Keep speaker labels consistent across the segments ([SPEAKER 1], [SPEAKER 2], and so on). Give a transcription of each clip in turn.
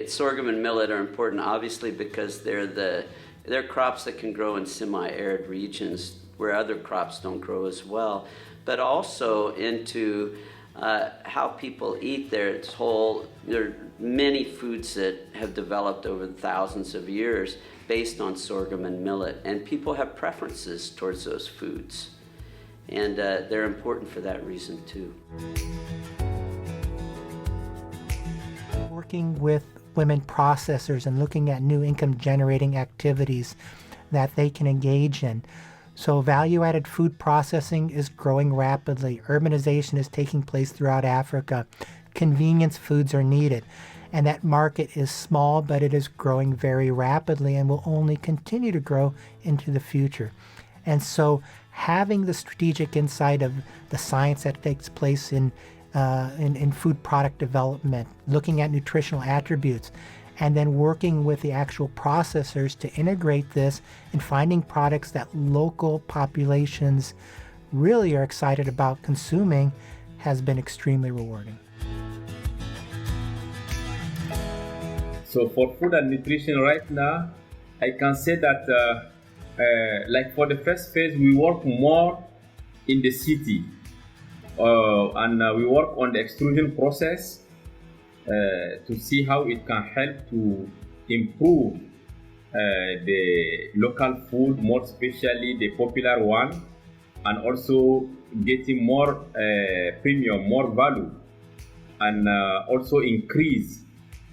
[SPEAKER 1] Sorghum and millet are important, obviously, because they're crops that can grow in semi-arid regions where other crops don't grow as well, but also into how people eat. There are many foods that have developed over thousands of years based on sorghum and millet, and people have preferences towards those foods, and they're important for that reason too.
[SPEAKER 2] Working with women processors and looking at new income generating activities that they can engage in. So value-added food processing is growing rapidly. Urbanization is taking place throughout Africa. Convenience foods are needed. And that market is small, but it is growing very rapidly and will only continue to grow into the future. And so having the strategic insight of the science that takes place in food product development, looking at nutritional attributes, and then working with the actual processors to integrate this and finding products that local populations really are excited about consuming has been extremely rewarding.
[SPEAKER 3] So for food and nutrition right now, I can say that like for the first phase, we work more in the city and we work on the extrusion process to see how it can help to improve the local food, more especially the popular one, and also getting more premium, more value, and also increase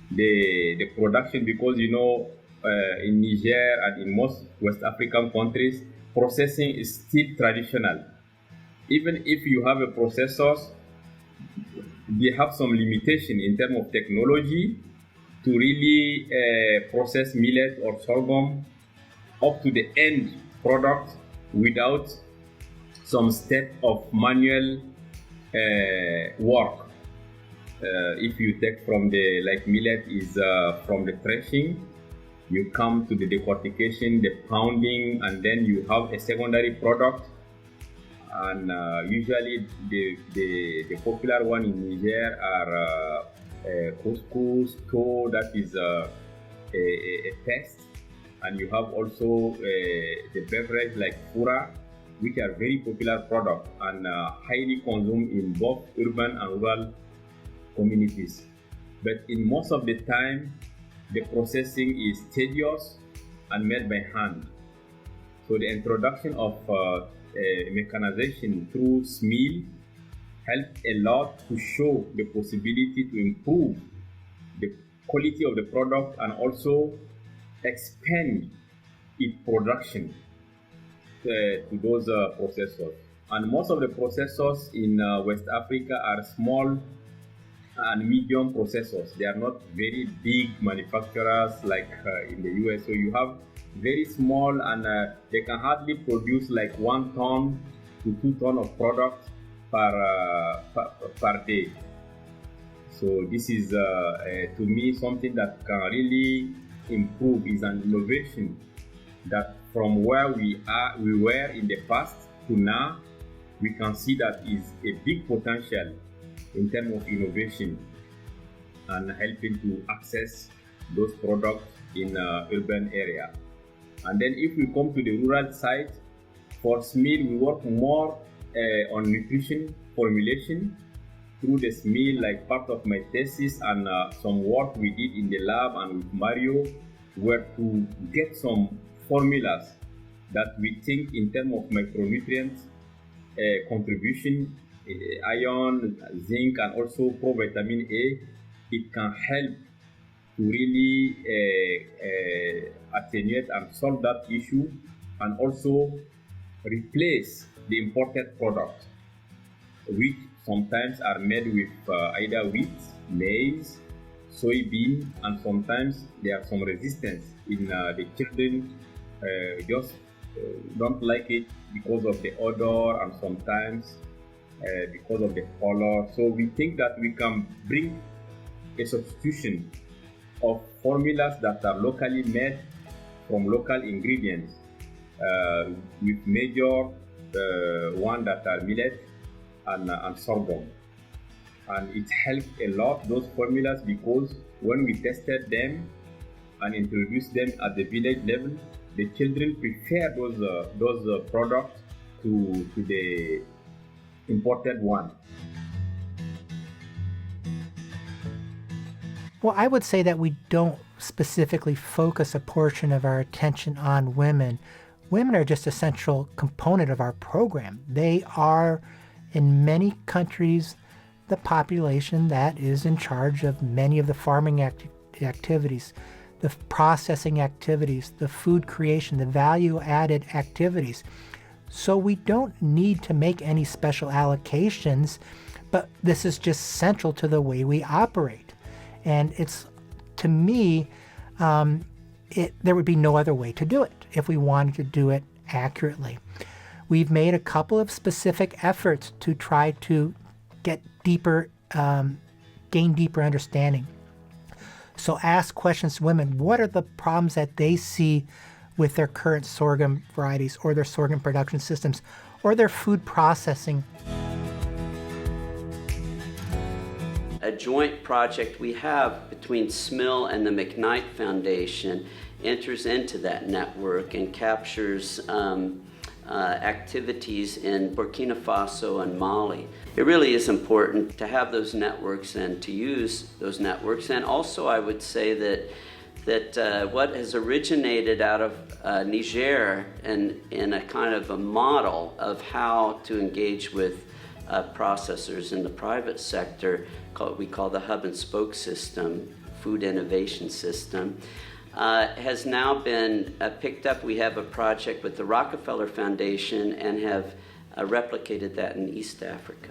[SPEAKER 3] the production, because in Niger and in most West African countries, processing is still traditional. Even if you have a processors, they have some limitation in terms of technology to really process millet or sorghum up to the end product without some step of manual work. If you take from millet is from the threshing, you come to the decortication, the pounding, and then you have a secondary product. And usually the popular one in Niger are couscous, to that is a paste, and you have also the beverage like fura, which are very popular products and highly consumed in both urban and rural communities. But in most of the time, the processing is tedious and made by hand. So the introduction of mechanization through SMIL helped a lot to show the possibility to improve the quality of the product and also expand its production to those processors. And most of the processors in West Africa are small and medium processors. They are not very big manufacturers like in the US. So you have very small, and they can hardly produce like 1 ton to 2 tons of product per day. So this is to me something that can really improve, is an innovation that from where we were in the past to now, we can see that is a big potential in terms of innovation and helping to access those products in urban area. And then if we come to the rural side, for SMIL, we work more on nutrition formulation through the SMIL, like part of my thesis and some work we did in the lab and with Mario, were to get some formulas that we think in terms of micronutrients contribution, iron, zinc, and also provitamin A, it can help to really attenuate and solve that issue, and also replace the imported products, which sometimes are made with either wheat, maize, soybean, and sometimes there are some resistance in the children just don't like it because of the odor and sometimes because of the color. So we think that we can bring a substitution of formulas that are locally made from local ingredients with major one that are millet and sorghum. And it helped a lot, those formulas, because when we tested them and introduced them at the village level, the children prefer those products to the imported one.
[SPEAKER 2] Well, I would say that we don't specifically focus a portion of our attention on women. Women are just a central component of our program. They are, in many countries, the population that is in charge of many of the farming activities, the processing activities, the food creation, the value-added activities. So we don't need to make any special allocations, but this is just central to the way we operate. And it's, to me, there would be no other way to do it if we wanted to do it accurately. We've made a couple of specific efforts to try to get deeper, gain deeper understanding. So ask questions to women. What are the problems that they see with their current sorghum varieties or their sorghum production systems or their food processing?
[SPEAKER 1] A joint project we have between SMIL and the McKnight Foundation enters into that network and captures activities in Burkina Faso and Mali. It really is important to have those networks and to use those networks. And also I would say that what has originated out of Niger and in a kind of a model of how to engage with processors in the private sector, we call the hub and spoke system, food innovation system, has now been picked up. We have a project with the Rockefeller Foundation and have replicated that in East Africa.